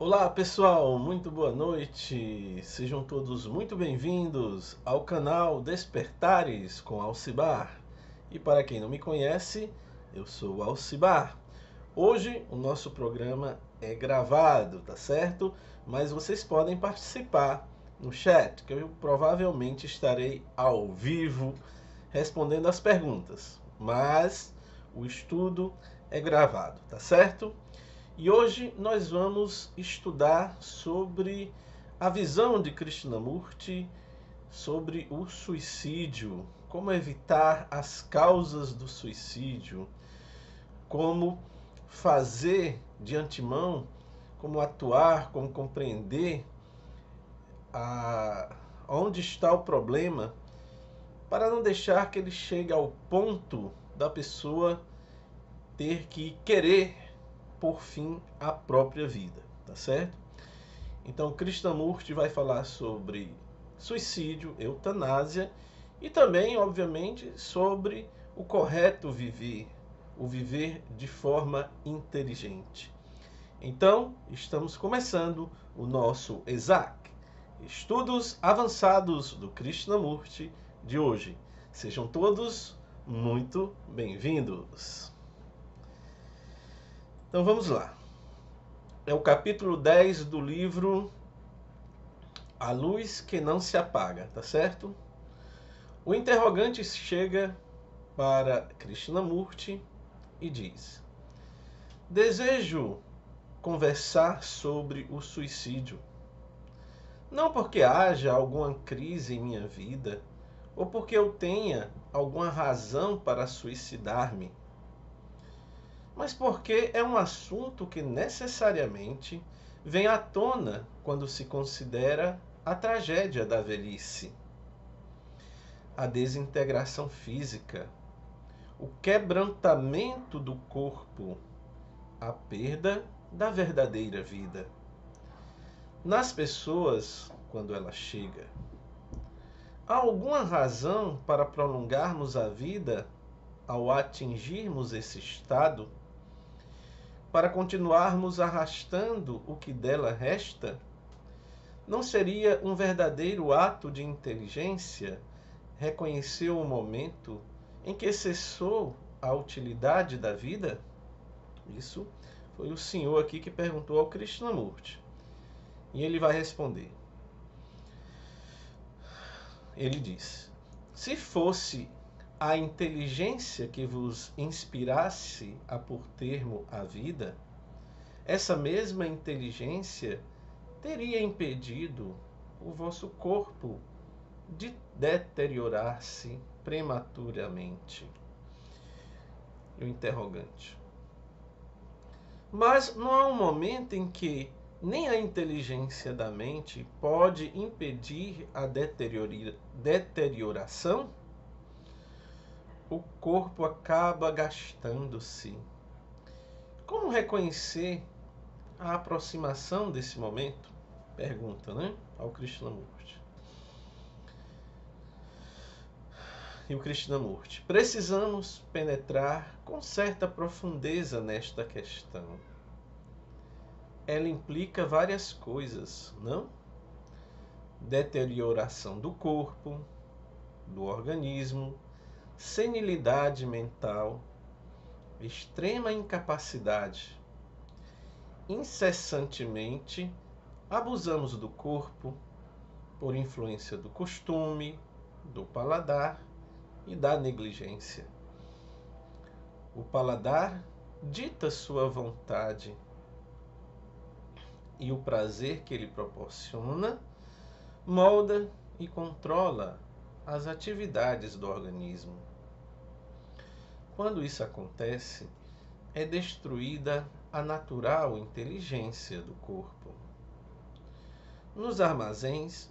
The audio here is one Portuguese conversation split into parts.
Olá pessoal, muito boa noite. Sejam todos muito bem-vindos ao canal Despertares com Alcibar. E para quem não me conhece, eu sou o Alcibar. Hoje o nosso programa é gravado, tá certo? Mas vocês podem participar no chat, que eu provavelmente estarei ao vivo respondendo as perguntas. Mas o estudo é gravado, tá certo? E hoje nós vamos estudar sobre a visão de Krishnamurti sobre o suicídio, como evitar as causas do suicídio, como fazer de antemão, como atuar, como compreender onde está o problema, para não deixar que ele chegue ao ponto da pessoa ter que querer por fim a própria vida, tá certo? Então, Krishnamurti vai falar sobre suicídio, eutanásia e também, obviamente, sobre o correto viver, o viver de forma inteligente. Então, estamos começando o nosso ESAC, Estudos Avançados do Krishnamurti de hoje. Sejam todos muito bem-vindos. Então vamos lá. É o capítulo 10 do livro A Luz que Não Se Apaga, tá certo? O interrogante chega para Krishnamurti e diz: desejo conversar sobre o suicídio. Não porque haja alguma crise em minha vida, ou porque eu tenha alguma razão para suicidar-me, mas porque é um assunto que necessariamente vem à tona quando se considera a tragédia da velhice, a desintegração física, o quebrantamento do corpo, a perda da verdadeira vida. Nas pessoas, quando ela chega, há alguma razão para prolongarmos a vida ao atingirmos esse estado? Para continuarmos arrastando o que dela resta? Não seria um verdadeiro ato de inteligência reconhecer o momento em que cessou a utilidade da vida? Isso foi o senhor aqui que perguntou ao Krishnamurti. E ele vai responder. Ele diz: se fosse a inteligência que vos inspirasse a por termo a vida, essa mesma inteligência teria impedido o vosso corpo de deteriorar-se prematuramente. O interrogante. Mas não há um momento em que nem a inteligência da mente pode impedir a deterioração? O corpo acaba gastando-se. Como reconhecer a aproximação desse momento? Pergunta, né? Ao Krishnamurti. E o Krishnamurti: precisamos penetrar com certa profundeza nesta questão. Ela implica várias coisas, não? Deterioração do corpo, do organismo, senilidade mental, extrema incapacidade. Incessantemente abusamos do corpo por influência do costume, do paladar e da negligência. O paladar dita sua vontade e o prazer que ele proporciona molda e controla as atividades do organismo. Quando isso acontece, é destruída a natural inteligência do corpo. Nos armazéns,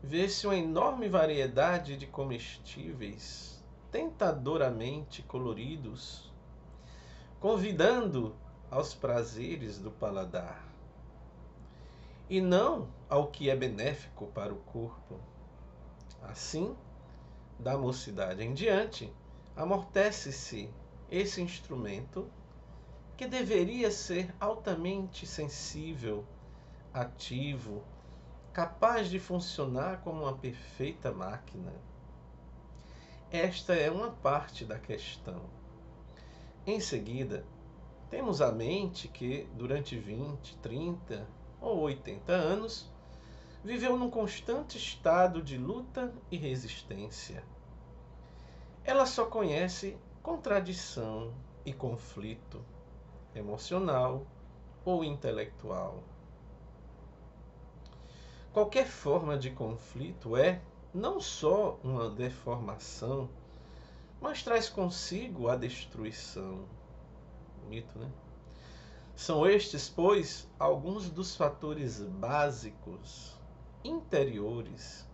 vê-se uma enorme variedade de comestíveis tentadoramente coloridos, convidando aos prazeres do paladar, e não ao que é benéfico para o corpo. Assim, da mocidade em diante, amortece-se esse instrumento que deveria ser altamente sensível ativo, capaz de funcionar como uma perfeita máquina? Esta é uma parte da questão. Em seguida, temos a mente que, durante 20, 30 ou 80 anos, viveu num constante estado de luta e resistência. Ela só conhece contradição e conflito emocional ou intelectual. Qualquer forma de conflito é não só uma deformação, mas traz consigo a destruição. Bonito, né? São estes, pois, alguns dos fatores básicos, interiores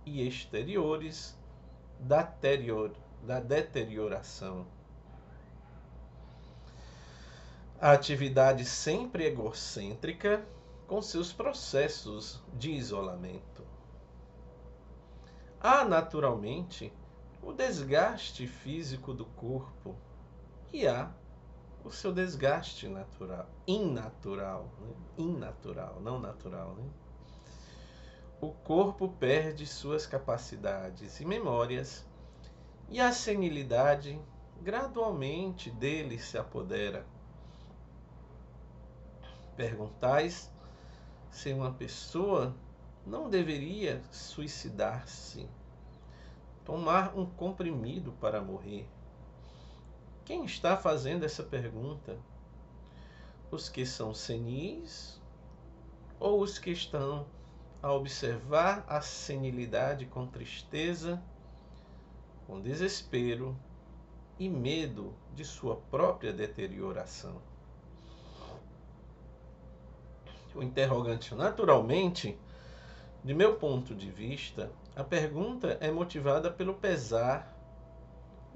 e exteriores da deterioração. A atividade sempre egocêntrica com seus processos de isolamento. Há, naturalmente, o desgaste físico do corpo e há o seu desgaste natural, inatural, não natural, né? O corpo perde suas capacidades e memórias e a senilidade gradualmente dele se apodera. Perguntais se uma pessoa não deveria suicidar-se, tomar um comprimido para morrer. Quem está fazendo essa pergunta? Os que são senis ou os que estão a observar a senilidade com tristeza, com desespero e medo de sua própria deterioração? O interrogante, naturalmente, de meu ponto de vista, a pergunta é motivada pelo pesar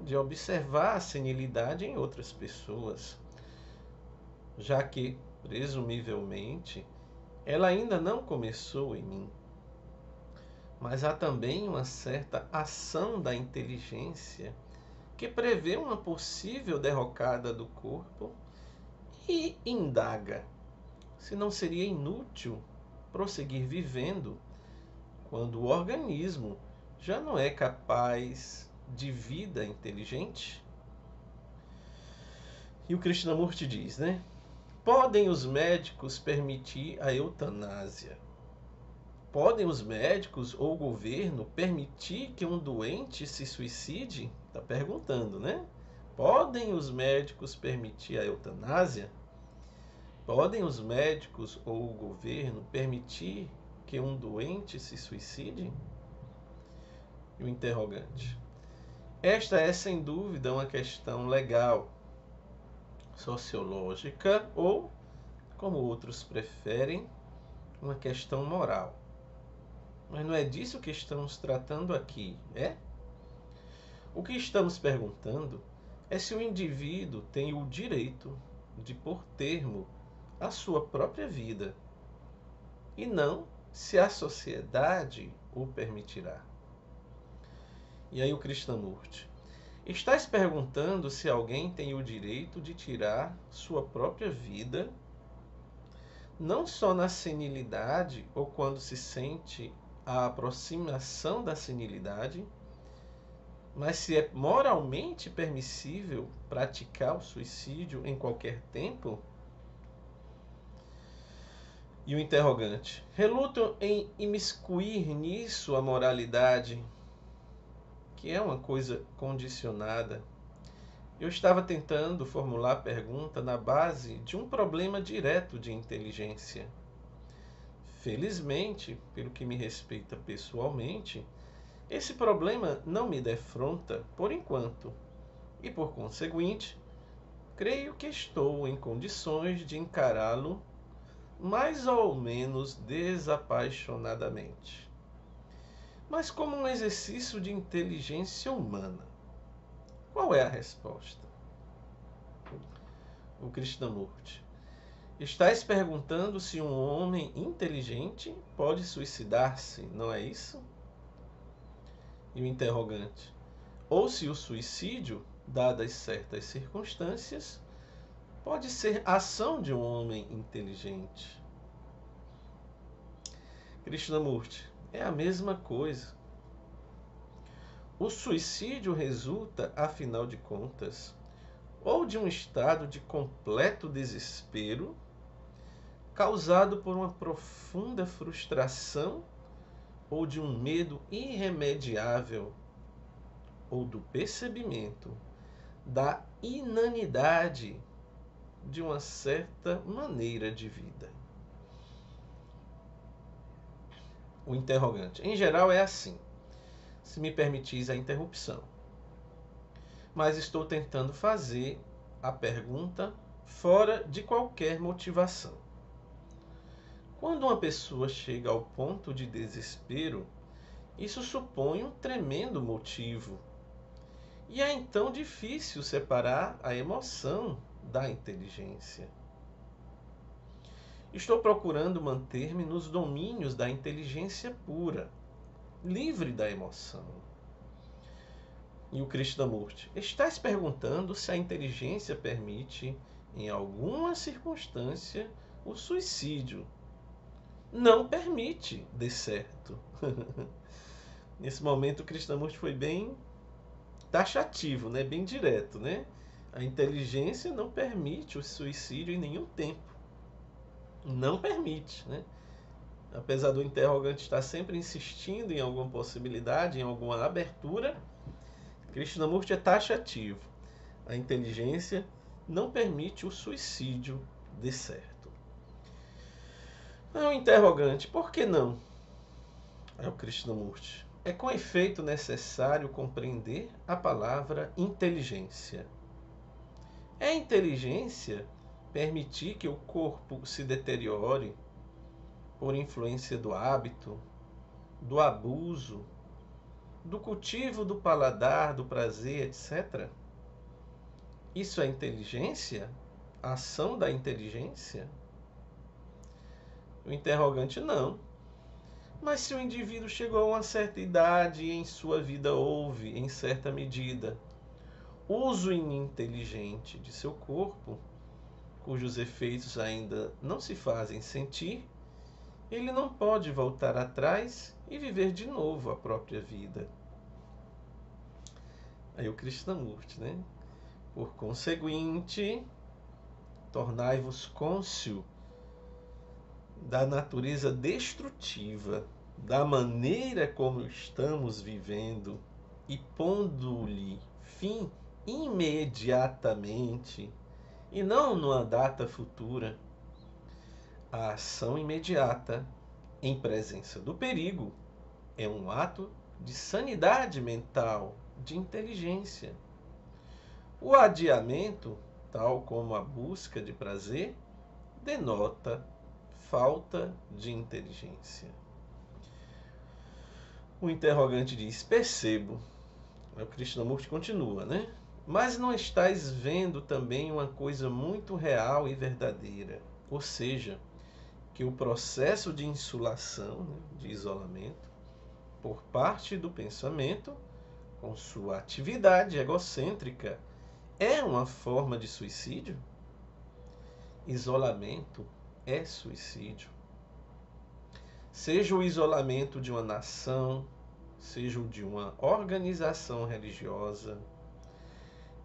de observar a senilidade em outras pessoas, já que, presumivelmente, ela ainda não começou em mim. Mas há também uma certa ação da inteligência que prevê uma possível derrocada do corpo e indaga se não seria inútil prosseguir vivendo quando o organismo já não é capaz de vida inteligente. E o Krishnamurti diz, né? Podem os médicos permitir a eutanásia? Podem os médicos ou o governo permitir que um doente se suicide? Está perguntando, né? Podem os médicos permitir a eutanásia? Podem os médicos ou o governo permitir que um doente se suicide? E o interrogante. Esta é, sem dúvida, uma questão legal, sociológica ou, como outros preferem, uma questão moral. Mas não é disso que estamos tratando aqui, é? O que estamos perguntando é se o indivíduo tem o direito de pôr termo à sua própria vida e não se a sociedade o permitirá. E aí o Krishnamurti. Estás perguntando se alguém tem o direito de tirar sua própria vida, não só na senilidade ou quando se sente a aproximação da senilidade, mas se é moralmente permissível praticar o suicídio em qualquer tempo? E o interrogante. Reluto em imiscuir nisso a moralidade, que é uma coisa condicionada. Eu estava tentando formular a pergunta na base de um problema direto de inteligência. Felizmente, pelo que me respeita pessoalmente, esse problema não me defronta por enquanto, e por conseguinte, creio que estou em condições de encará-lo mais ou menos desapaixonadamente, mas como um exercício de inteligência humana. Qual é a resposta? O Krishnamurti. Estás perguntando se um homem inteligente pode suicidar-se, não é isso? E o interrogante. Ou se o suicídio, dadas certas circunstâncias, pode ser ação de um homem inteligente. Krishnamurti, é a mesma coisa. O suicídio resulta, afinal de contas, ou de um estado de completo desespero, causado por uma profunda frustração, ou de um medo irremediável, ou do percebimento da inanidade de uma certa maneira de vida. O interrogante. Em geral é assim, se me permitis a interrupção. Mas estou tentando fazer a pergunta fora de qualquer motivação. Quando uma pessoa chega ao ponto de desespero, isso supõe um tremendo motivo. E é então difícil separar a emoção da inteligência. Estou procurando manter-me nos domínios da inteligência pura, livre da emoção. E o Krishnamurti, estás perguntando se a inteligência permite, em alguma circunstância, o suicídio. Não permite, de certo. Nesse momento o Krishnamurti foi bem taxativo, né? Bem direto, né? A inteligência não permite o suicídio em nenhum tempo. Não permite, né? Apesar do interrogante estar sempre insistindo em alguma possibilidade, em alguma abertura, Krishnamurti é taxativo. A inteligência não permite o suicídio, de certo. É um interrogante, por que não? É o Krishnamurti. É com efeito necessário compreender a palavra inteligência. É inteligência permitir que o corpo se deteriore por influência do hábito, do abuso, do cultivo do paladar, do prazer, etc. Isso é inteligência? A ação da inteligência? O interrogante não. Mas se o indivíduo chegou a uma certa idade e em sua vida houve, em certa medida, uso ininteligente de seu corpo, cujos efeitos ainda não se fazem sentir, ele não pode voltar atrás e viver de novo a própria vida. Aí o Krishnamurti, né? Por conseguinte, tornai-vos cônscio da natureza destrutiva, da maneira como estamos vivendo e pondo-lhe fim imediatamente e não numa data futura. A ação imediata em presença do perigo é um ato de sanidade mental, de inteligência. O adiamento, tal como a busca de prazer, denota falta de inteligência. O interrogante diz: percebo. O Krishnamurti continua, né? Mas não estais vendo também uma coisa muito real e verdadeira, ou seja, que o processo de insulação, né, de isolamento, por parte do pensamento, com sua atividade egocêntrica, é uma forma de suicídio? Isolamento é suicídio. Seja o isolamento de uma nação, seja o de uma organização religiosa,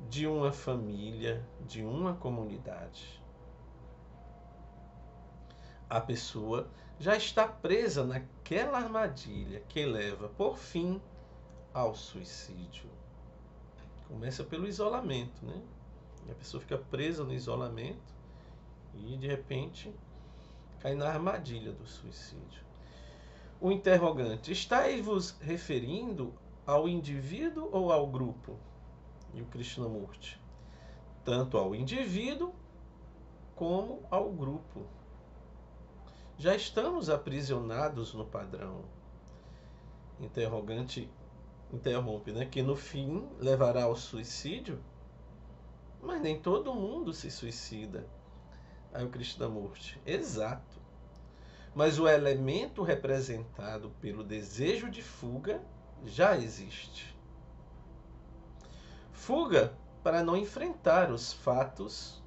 de uma família, de uma comunidade. A pessoa já está presa naquela armadilha que leva, por fim, ao suicídio. Começa pelo isolamento, né? E a pessoa fica presa no isolamento e, de repente, cai na armadilha do suicídio. O interrogante: estáis-vos referindo ao indivíduo ou ao grupo? E o Krishnamurti: tanto ao indivíduo como ao grupo. Já estamos aprisionados no padrão. Interrogante interrompe, né? Que no fim levará ao suicídio? Mas nem todo mundo se suicida. Aí o Krishnamurti: exato. Mas o elemento representado pelo desejo de fuga já existe. Fuga para não enfrentar os fatos,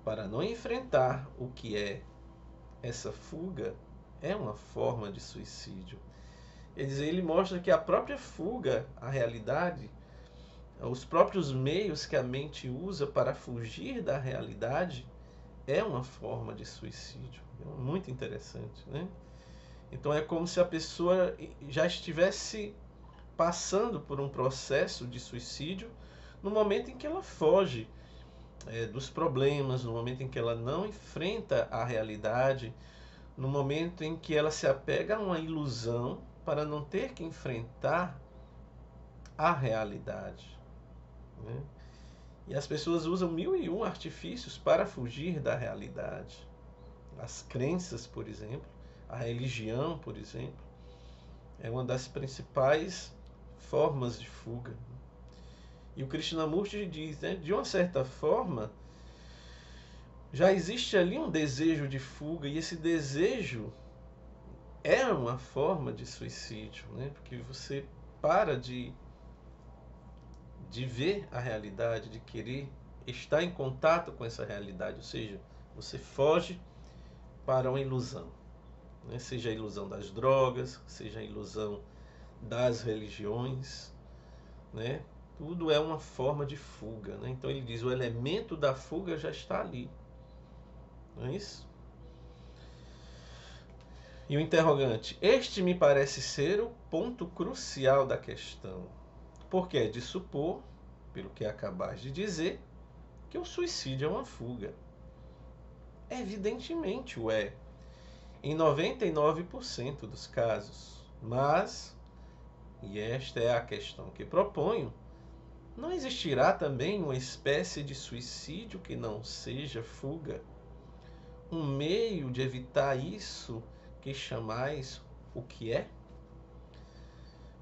para não enfrentar o que é. Essa fuga é uma forma de suicídio. Quer dizer, ele mostra que a própria fuga à realidade, os próprios meios que a mente usa para fugir da realidade, é uma forma de suicídio. É muito interessante, né? Então é como se a pessoa já estivesse passando por um processo de suicídio no momento em que ela foge dos problemas, no momento em que ela não enfrenta a realidade, no momento em que ela se apega a uma ilusão para não ter que enfrentar a realidade, né? E as pessoas usam 1001 artifícios para fugir da realidade. As crenças, por exemplo, a religião, por exemplo, é uma das principais formas de fuga. E o Krishnamurti diz, né, de uma certa forma, já existe ali um desejo de fuga, e esse desejo é uma forma de suicídio, né? Porque você para de ver a realidade, de querer estar em contato com essa realidade, ou seja, você foge para uma ilusão, né? Seja a ilusão das drogas, seja a ilusão das religiões, né? Tudo é uma forma de fuga, né? Então ele diz, o elemento da fuga já está ali, não é isso? E o interrogante, este me parece ser o ponto crucial da questão, porque é de supor, pelo que acabas de dizer, que o suicídio é uma fuga. Evidentemente o é, em 99% dos casos. Mas, e esta é a questão que proponho, não existirá também uma espécie de suicídio que não seja fuga? Um meio de evitar isso que chamais o que é?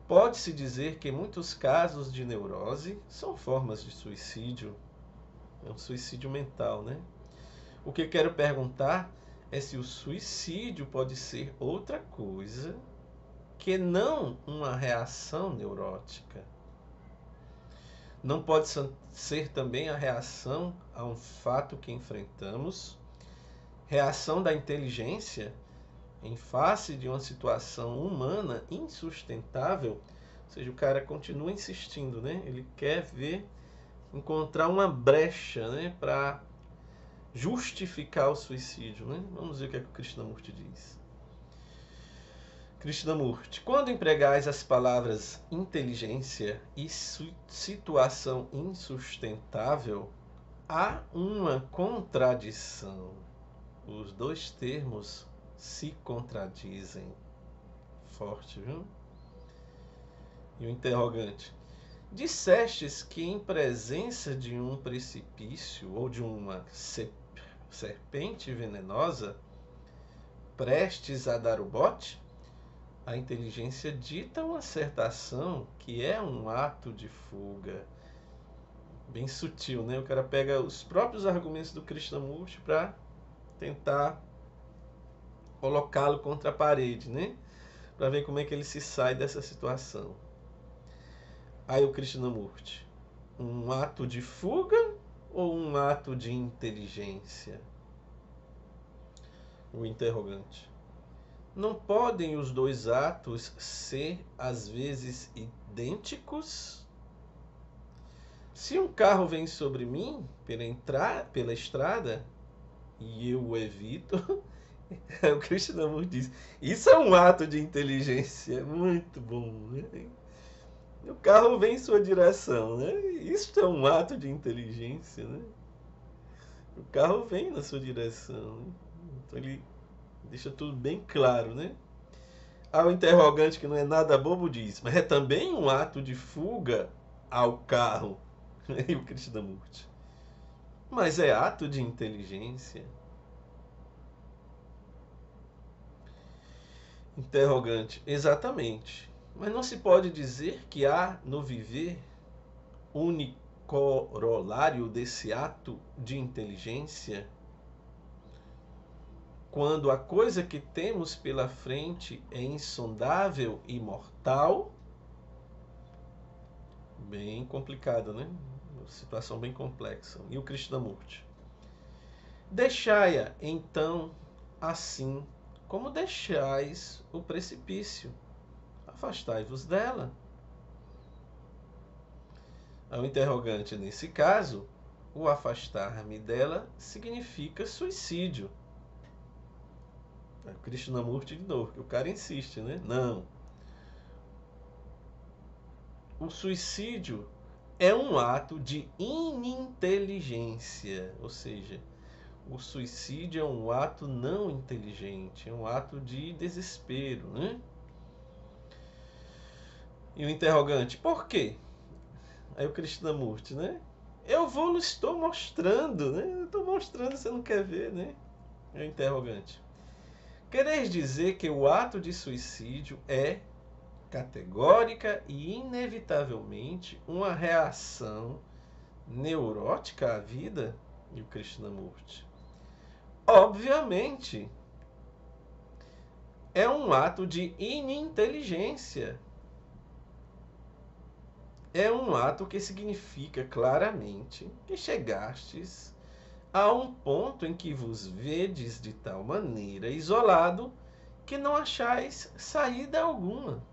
Pode-se dizer que muitos casos de neurose são formas de suicídio. É um suicídio mental, né? O que eu quero perguntar é se o suicídio pode ser outra coisa que não uma reação neurótica. Não pode ser também a reação a um fato que enfrentamos, reação da inteligência em face de uma situação humana insustentável. Ou seja, o cara continua insistindo, né? Ele quer encontrar uma brecha, né, para justificar o suicídio, né? Vamos ver o que é que o Krishnamurti diz. Krishnamurti, quando empregais as palavras inteligência e situação insustentável, há uma contradição. Os dois termos se contradizem. Forte, viu? E o interrogante, dissestes que em presença de um precipício ou de uma serpente venenosa, prestes a dar o bote, a inteligência dita uma certa ação que é um ato de fuga. Bem sutil, né? O cara pega os próprios argumentos do Krishnamurti para tentar colocá-lo contra a parede, né? Para ver como é que ele se sai dessa situação. Aí o Krishnamurti, um ato de fuga ou um ato de inteligência? O interrogante. Não podem os dois atos ser, às vezes, idênticos? Se um carro vem sobre mim pela estrada e eu o evito, o Krishnamurti diz, isso é um ato de inteligência. Muito bom, né? O carro vem em sua direção, né? Isso é um ato de inteligência, né? O carro vem na sua direção, né? Então ele deixa tudo bem claro, né? Ao interrogante, que não é nada bobo, diz, mas é também um ato de fuga ao carro. E o Krishnamurti, mas é ato de inteligência? Interrogante, exatamente. Mas não se pode dizer que há no viver unicorolário desse ato de inteligência? Quando a coisa que temos pela frente é insondável e mortal? Bem complicado, né? Uma situação bem complexa. E o Krishnamurti? Deixai-a, então, assim como deixais o precipício, afastai-vos dela. Ao interrogante, nesse caso, o afastar-me dela significa suicídio. É o Krishnamurti de novo, que o cara insiste, né? Não. O suicídio é um ato de ininteligência, ou seja, o suicídio é um ato não inteligente, é um ato de desespero, né? E o interrogante, por quê? Aí o Krishnamurti, né? Estou mostrando, né? Eu estou mostrando, você não quer ver, né? É o interrogante. Quereis dizer que o ato de suicídio é categórica e inevitavelmente uma reação neurótica à vida? E o Krishnamurti. Obviamente, é um ato de ininteligência. É um ato que significa claramente que chegastes a um ponto em que vos vedes de tal maneira isolado que não achais saída alguma.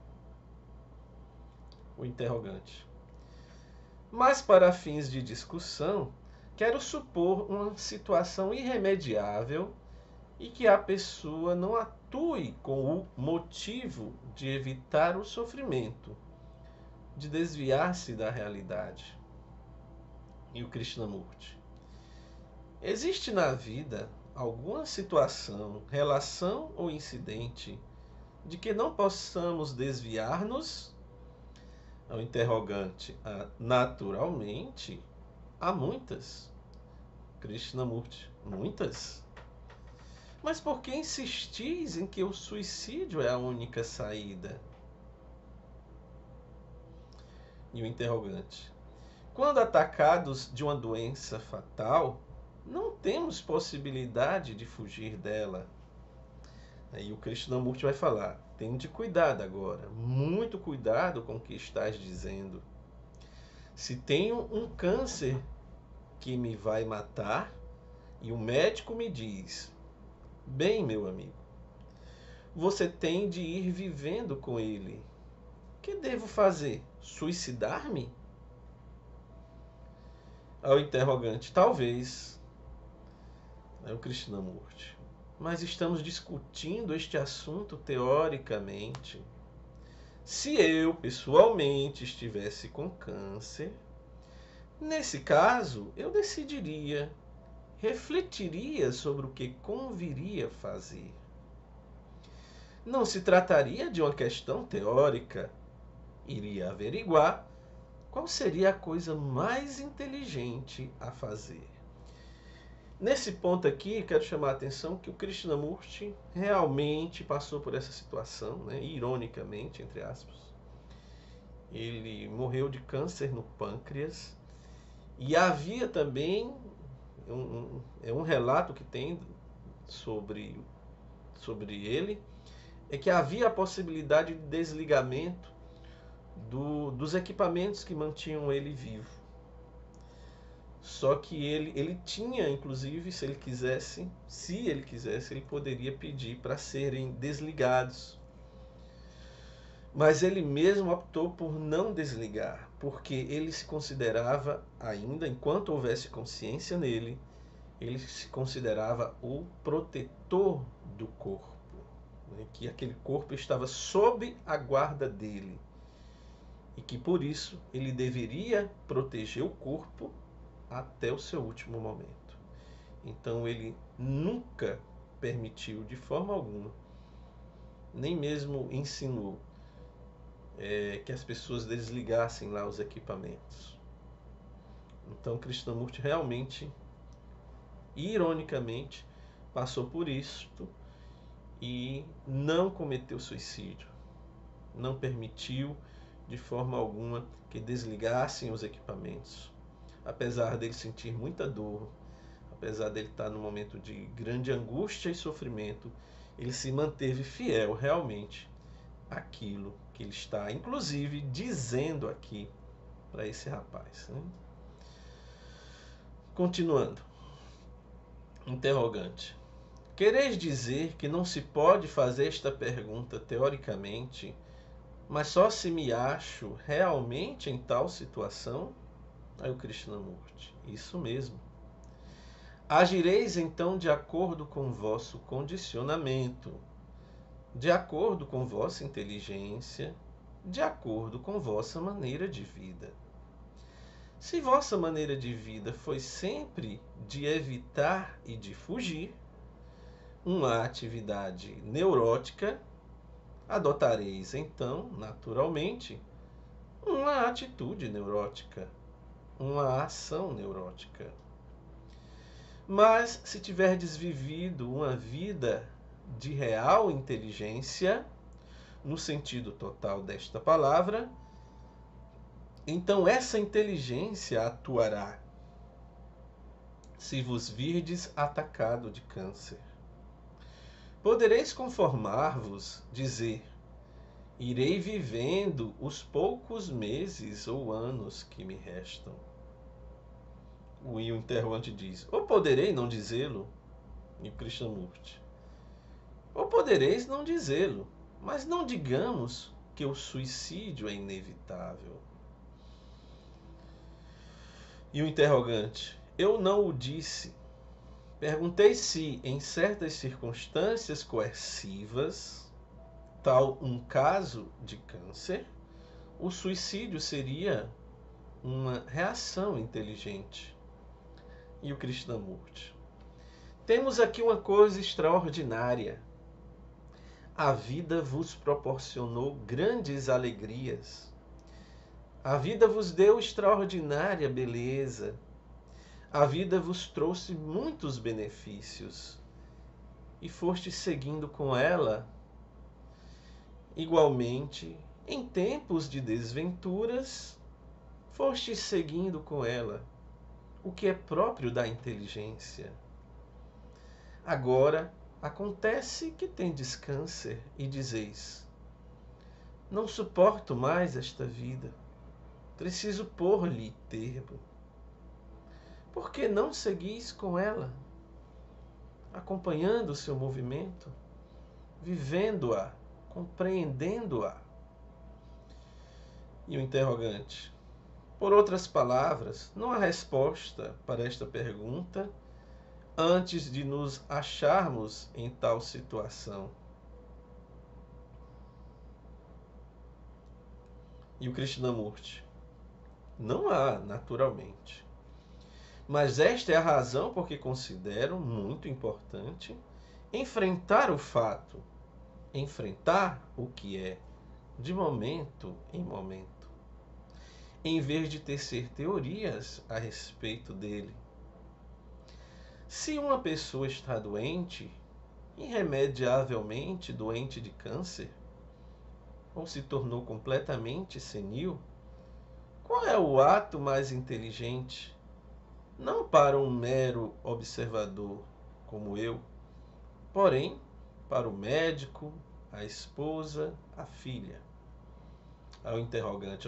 O interrogante. Mas para fins de discussão, quero supor uma situação irremediável e que a pessoa não atue com o motivo de evitar o sofrimento, de desviar-se da realidade. E o Krishnamurti. Existe na vida alguma situação, relação ou incidente de que não possamos desviar-nos? Ao interrogante, naturalmente, há muitas. Krishnamurti, muitas? Mas por que insistis em que o suicídio é a única saída? E o interrogante, quando atacados de uma doença fatal, não temos possibilidade de fugir dela. Aí o Krishnamurti vai falar, tende cuidado agora, muito cuidado com o que estás dizendo. Se tenho um câncer que me vai matar e o médico me diz, bem, meu amigo, você tem de ir vivendo com ele. O que devo fazer? Suicidar-me? Ao interrogante, talvez. É o Krishnamurti. Mas estamos discutindo este assunto teoricamente. Se eu, pessoalmente, estivesse com câncer, nesse caso, eu decidiria, refletiria sobre o que conviria fazer. Não se trataria de uma questão teórica. Iria averiguar qual seria a coisa mais inteligente a fazer. Nesse ponto aqui, quero chamar a atenção que o Krishnamurti realmente passou por essa situação, né? Ironicamente, entre aspas. Ele morreu de câncer no pâncreas e havia também um relato que tem sobre ele, é que havia a possibilidade de desligamento dos equipamentos que mantinham ele vivo. Só que ele tinha, inclusive, se ele quisesse, ele poderia pedir para serem desligados. Mas ele mesmo optou por não desligar, porque ele se considerava ainda, enquanto houvesse consciência nele, ele se considerava o protetor do corpo, né? Que aquele corpo estava sob a guarda dele e que por isso ele deveria proteger o corpo até o seu último momento. Então ele nunca permitiu de forma alguma, nem mesmo ensinou que as pessoas desligassem lá os equipamentos. Então Krishnamurti realmente, ironicamente, passou por isto e não cometeu suicídio. Não permitiu de forma alguma que desligassem os equipamentos. Apesar dele sentir muita dor, apesar dele estar num momento de grande angústia e sofrimento, ele se manteve fiel realmente àquilo que ele está, inclusive, dizendo aqui para esse rapaz, né? Continuando. Interrogante. Quereis dizer que não se pode fazer esta pergunta teoricamente, mas só se me acho realmente em tal situação? Aí o Krishnamurti, isso mesmo. Agireis então de acordo com vosso condicionamento, de acordo com vossa inteligência, de acordo com vossa maneira de vida. Se vossa maneira de vida foi sempre de evitar e de fugir, uma atividade neurótica, adotareis então, naturalmente, uma atitude neurótica, uma ação neurótica. Mas se tiverdes vivido uma vida de real inteligência, no sentido total desta palavra, então essa inteligência atuará se vos virdes atacado de câncer. Podereis conformar-vos, dizer, irei vivendo os poucos meses ou anos que me restam. O interrogante diz, ou poderei não dizê-lo? E o Krishnamurti, ou podereis não dizê-lo, mas não digamos que o suicídio é inevitável. E o interrogante, eu não o disse. Perguntei se, em certas circunstâncias coercivas, tal um caso de câncer, o suicídio seria uma reação inteligente. E o Krishnamurti, temos aqui uma coisa extraordinária. A vida vos proporcionou grandes alegrias. A vida vos deu extraordinária beleza. A vida vos trouxe muitos benefícios. E foste seguindo com ela. Igualmente, em tempos de desventuras, foste seguindo com ela, o que é próprio da inteligência. Agora, acontece que tendes câncer e dizeis, não suporto mais esta vida, preciso pôr-lhe termo. Por que não seguis com ela, acompanhando o seu movimento, vivendo-a, compreendendo-a? E o interrogante, por outras palavras, não há resposta para esta pergunta antes de nos acharmos em tal situação. E o Krishnamurti, não há, naturalmente. Mas esta é a razão por que considero muito importante enfrentar o fato, enfrentar o que é, de momento em momento, em vez de tecer teorias a respeito dele. Se uma pessoa está doente, irremediavelmente doente de câncer, ou se tornou completamente senil, qual é o ato mais inteligente? Não para um mero observador como eu, porém para o médico, a esposa, a filha. Ao interrogante,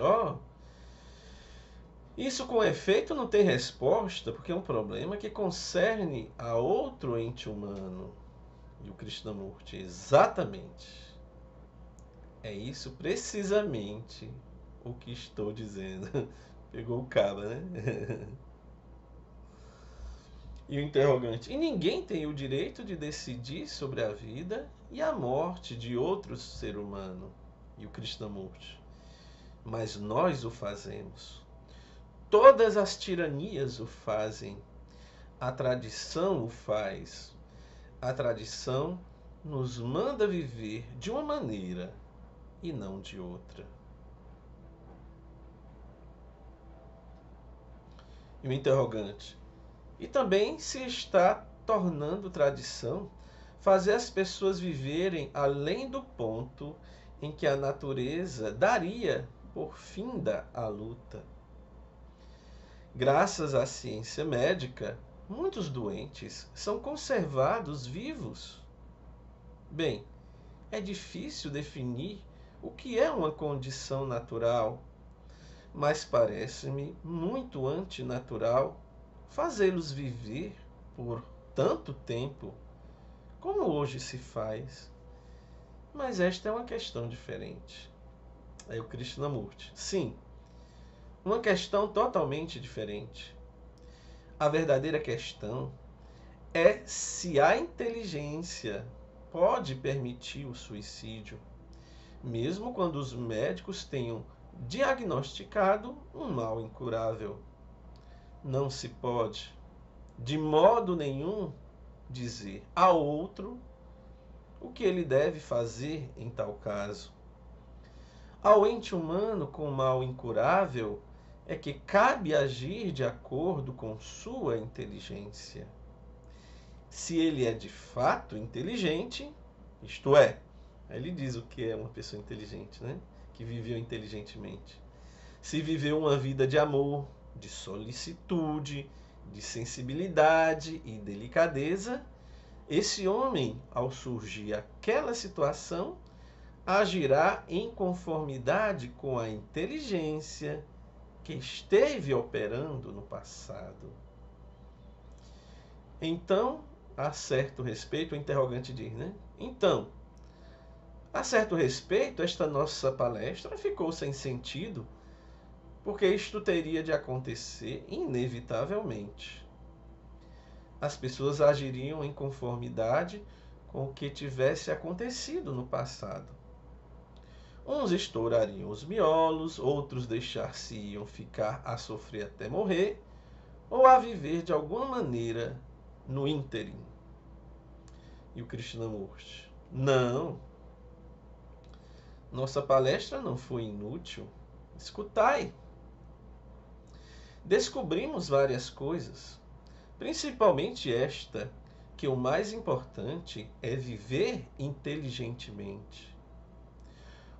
isso com efeito não tem resposta, porque é um problema que concerne a outro ente humano. E o Krishnamurti, exatamente. É isso precisamente o que estou dizendo. Pegou o cabo, né? E o interrogante, e ninguém tem o direito de decidir sobre a vida e a morte de outro ser humano. E o Krishnamurti, mas nós o fazemos. Todas as tiranias o fazem. A tradição o faz. A tradição nos manda viver de uma maneira e não de outra. E o interrogante, e também se está tornando tradição fazer as pessoas viverem além do ponto em que a natureza daria por finda a luta. Graças à ciência médica, muitos doentes são conservados vivos. Bem, é difícil definir o que é uma condição natural, mas parece-me muito antinatural fazê-los viver por tanto tempo como hoje se faz. Mas esta é uma questão diferente. É o Krishnamurti. Sim, uma questão totalmente diferente. A verdadeira questão é se a inteligência pode permitir o suicídio, mesmo quando os médicos tenham diagnosticado um mal incurável. Não se pode, de modo nenhum, dizer ao outro o que ele deve fazer em tal caso. Ao ente humano com mal incurável é que cabe agir de acordo com sua inteligência. Se ele é de fato inteligente, isto é, aí ele diz o que é uma pessoa inteligente, né? Que viveu inteligentemente. Se viveu uma vida de amor, de solicitude, de sensibilidade e delicadeza, esse homem, ao surgir aquela situação, agirá em conformidade com a inteligência que esteve operando no passado. Então, a certo respeito, o interrogante diz, né? Então, a certo respeito, esta nossa palestra ficou sem sentido, porque isto teria de acontecer inevitavelmente. As pessoas agiriam em conformidade com o que tivesse acontecido no passado. Uns estourariam os miolos, outros deixar-se-iam ficar a sofrer até morrer, ou a viver de alguma maneira no ínterim. E o Krishnamurti: não, nossa palestra não foi inútil. Escutai. Descobrimos várias coisas, principalmente esta, que o mais importante é viver inteligentemente.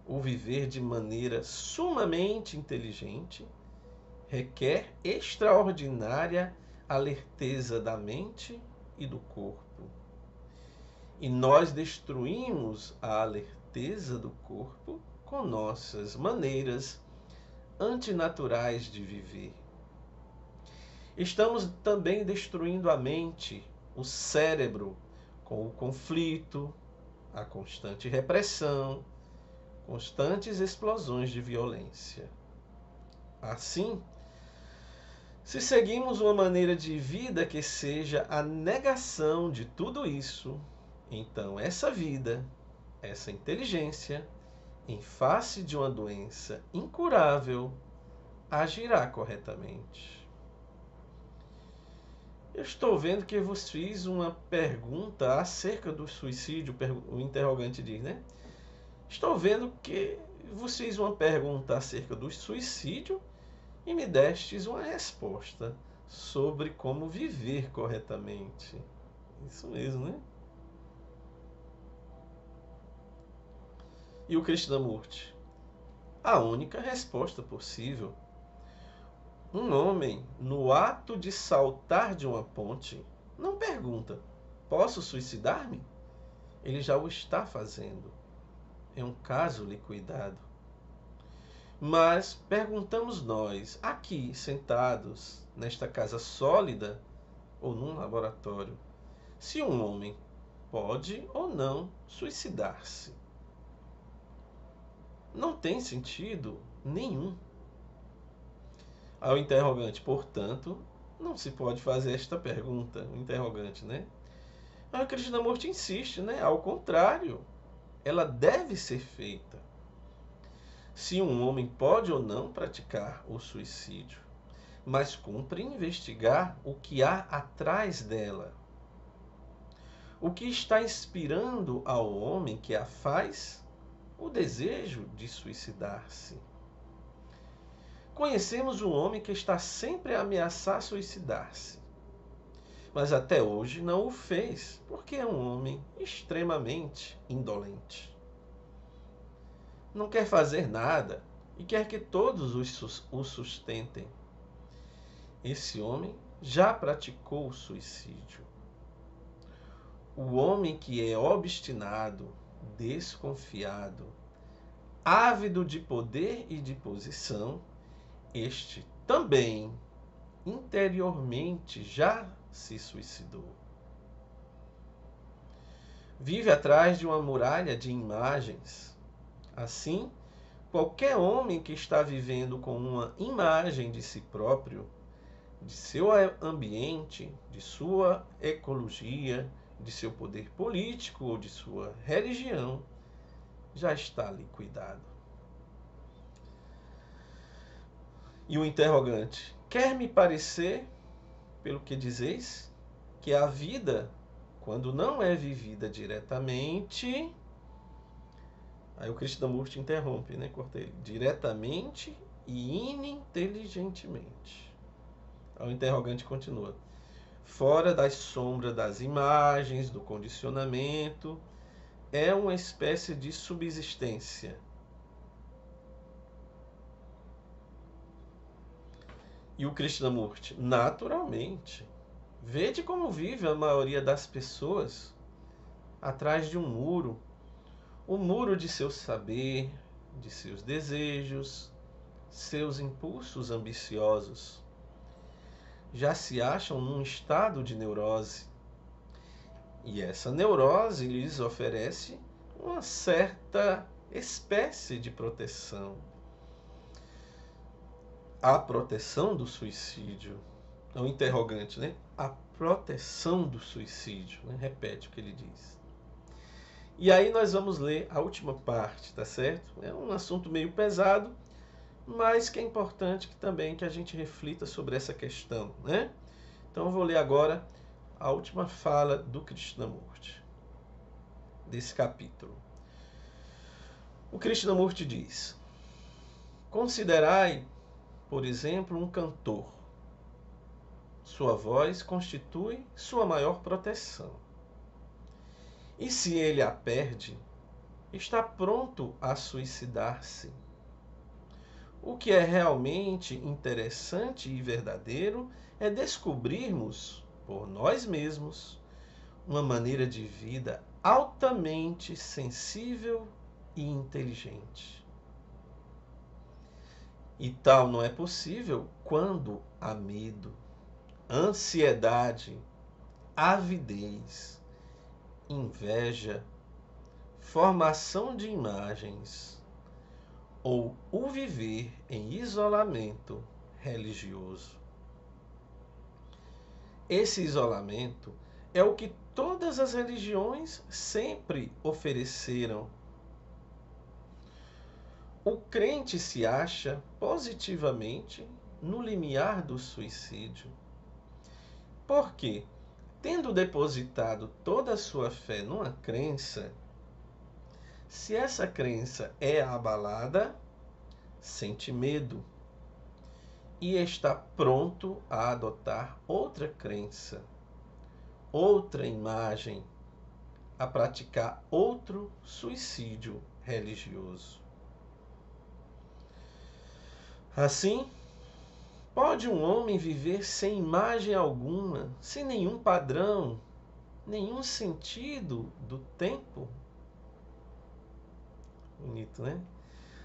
O viver de maneira sumamente inteligente requer extraordinária alerteza da mente e do corpo. E nós destruímos a alerteza do corpo com nossas maneiras antinaturais de viver. Estamos também destruindo a mente, o cérebro, com o conflito, a constante repressão, constantes explosões de violência. Assim, se seguimos uma maneira de vida que seja a negação de tudo isso, então essa vida, essa inteligência, em face de uma doença incurável, agirá corretamente. Eu estou vendo que vos fiz uma pergunta acerca do suicídio, o interrogante diz, né? Estou vendo que vos fiz uma pergunta acerca do suicídio e me destes uma resposta sobre como viver corretamente. Isso mesmo, né? E o Krishnamurti: a única resposta possível. Um homem, no ato de saltar de uma ponte, não pergunta: posso suicidar-me? Ele já o está fazendo. É um caso liquidado. Mas perguntamos nós, aqui sentados, nesta casa sólida ou num laboratório, se um homem pode ou não suicidar-se. Não tem sentido nenhum. Ao interrogante, portanto, não se pode fazer esta pergunta, o interrogante, né? A Krishnamurti insiste, né? Ao contrário, ela deve ser feita. Se um homem pode ou não praticar o suicídio, mas cumpre investigar o que há atrás dela. O que está inspirando ao homem que a faz o desejo de suicidar-se. Conhecemos um homem que está sempre a ameaçar suicidar-se, mas até hoje não o fez, porque é um homem extremamente indolente. Não quer fazer nada e quer que todos o sustentem. Esse homem já praticou o suicídio. O homem que é obstinado, desconfiado, ávido de poder e de posição, este também interiormente já se suicidou. vive atrás de uma muralha de imagens. Assim, qualquer homem que está vivendo com uma imagem de si próprio, de seu ambiente, de sua ecologia, de seu poder político ou de sua religião, já está liquidado. E o interrogante: quer me parecer, pelo que dizeis, que a vida, quando não é vivida diretamente... Aí o Krishnamurti interrompe, né? Cortei ele. Diretamente e ininteligentemente. Aí o interrogante continua. Fora das sombras das imagens, do condicionamento, é uma espécie de subsistência. E o Krishnamurti, naturalmente. Vede como vive a maioria das pessoas atrás de um muro. O muro de seu saber, de seus desejos, seus impulsos ambiciosos. Já se acham num estado de neurose. E essa neurose lhes oferece uma certa espécie de proteção. A proteção do suicídio. É um interrogante, né? A proteção do suicídio. Né? Repete o que ele diz. E aí nós vamos ler a última parte, tá certo? É um assunto meio pesado, mas que é importante também que a gente reflita sobre essa questão, né? Então eu vou ler agora a última fala do Krishnamurti, desse capítulo. O Krishnamurti diz: considerai, por exemplo, um cantor. Sua voz constitui sua maior proteção. E se ele a perde, está pronto a suicidar-se. O que é realmente interessante e verdadeiro é descobrirmos, por nós mesmos, uma maneira de vida altamente sensível e inteligente. E tal não é possível quando há medo, ansiedade, avidez, inveja, formação de imagens ou o viver em isolamento religioso. Esse isolamento é o que todas as religiões sempre ofereceram. O crente se acha positivamente no limiar do suicídio. Por quê? Tendo depositado toda a sua fé numa crença, se essa crença é abalada, sente medo e está pronto a adotar outra crença, outra imagem, a praticar outro suicídio religioso. Assim, pode um homem viver sem imagem alguma, sem nenhum padrão, nenhum sentido do tempo? Bonito, né?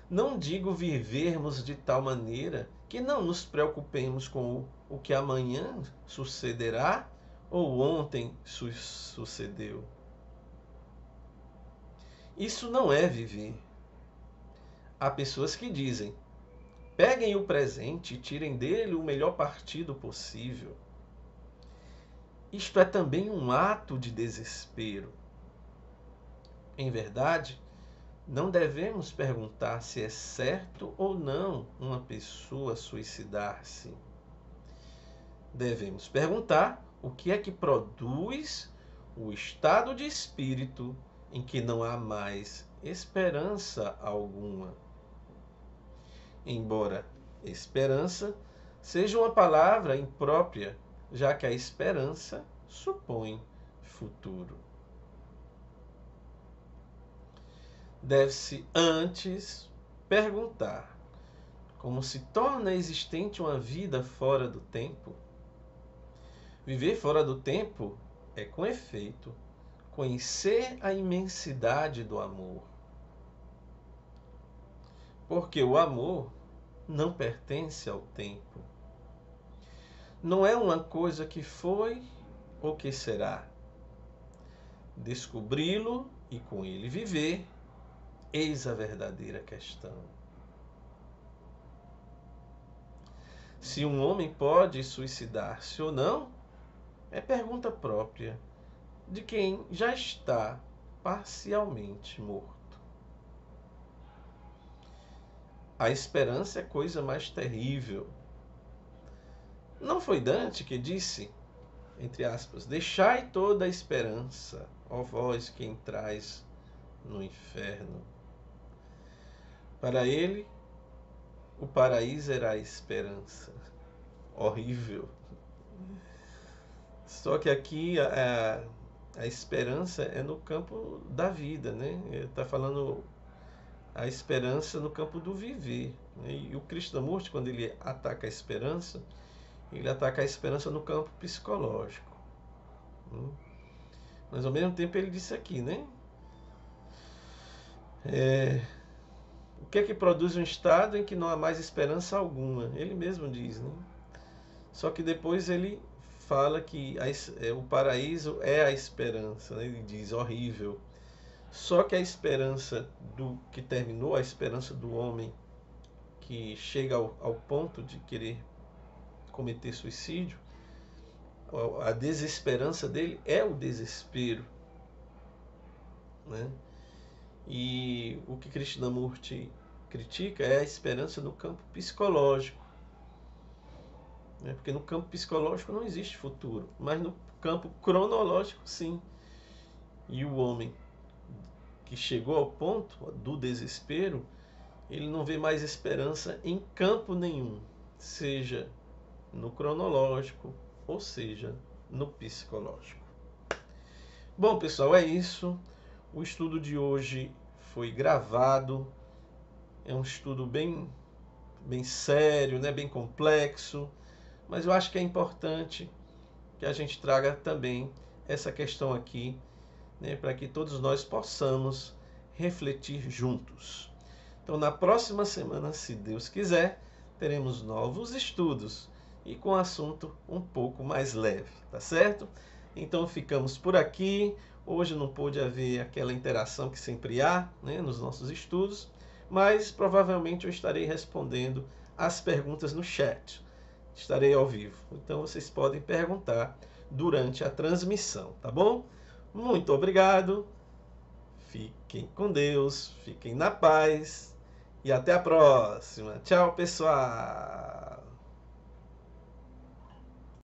Não digo vivermos de tal maneira que não nos preocupemos com o que amanhã sucederá ou ontem sucedeu. Isso não é viver. Há pessoas que dizem: peguem o presente e tirem dele o melhor partido possível. Isto é também um ato de desespero. Em verdade, não devemos perguntar se é certo ou não uma pessoa suicidar-se. Devemos perguntar o que é que produz o estado de espírito em que não há mais esperança alguma. Embora esperança seja uma palavra imprópria, já que a esperança supõe futuro. Deve-se antes perguntar como se torna existente uma vida fora do tempo. Viver fora do tempo é, com efeito, conhecer a imensidade do amor. Porque o amor não pertence ao tempo. Não é uma coisa que foi ou que será. descobri-lo e com ele viver, eis a verdadeira questão. Se um homem pode suicidar-se ou não, é pergunta própria de quem já está parcialmente morto. A esperança é coisa mais terrível. Não foi Dante que disse, entre aspas, deixai toda a esperança, ó vós que entrais no inferno. Para ele, o paraíso era a esperança. Horrível. Só que aqui a esperança é no campo da vida, né? Ele está falando a esperança no campo do viver. Né? E o Krishnamurti, quando ele ataca a esperança, ele ataca a esperança no campo psicológico. Mas ao mesmo tempo ele disse aqui, né? O que é que produz um estado em que não há mais esperança alguma? Ele mesmo diz, né? Só que depois ele fala que o paraíso é a esperança, né? Ele diz, horrível. Só que a esperança do que terminou, a esperança do homem que chega ao ponto de querer cometer suicídio, a desesperança dele é o desespero, né? E o que Krishnamurti critica é a esperança no campo psicológico, né? Porque no campo psicológico não existe futuro, mas no campo cronológico sim. E o homem que chegou ao ponto do desespero, ele não vê mais esperança em campo nenhum, seja no cronológico, ou seja, no psicológico. Bom, pessoal, é isso. O estudo de hoje foi gravado. É um estudo bem sério, né? Bem complexo. Mas eu acho que é importante que a gente traga também essa questão aqui, né? Para que todos nós possamos refletir juntos. Então, na próxima semana, se Deus quiser, teremos novos estudos e com assunto um pouco mais leve, tá certo? Então ficamos por aqui. Hoje não pôde haver aquela interação que sempre há, né, nos nossos estudos, mas provavelmente eu estarei respondendo as perguntas no chat. Estarei ao vivo, então vocês podem perguntar durante a transmissão, tá bom? Muito obrigado, fiquem com Deus, fiquem na paz e até a próxima. Tchau, pessoal!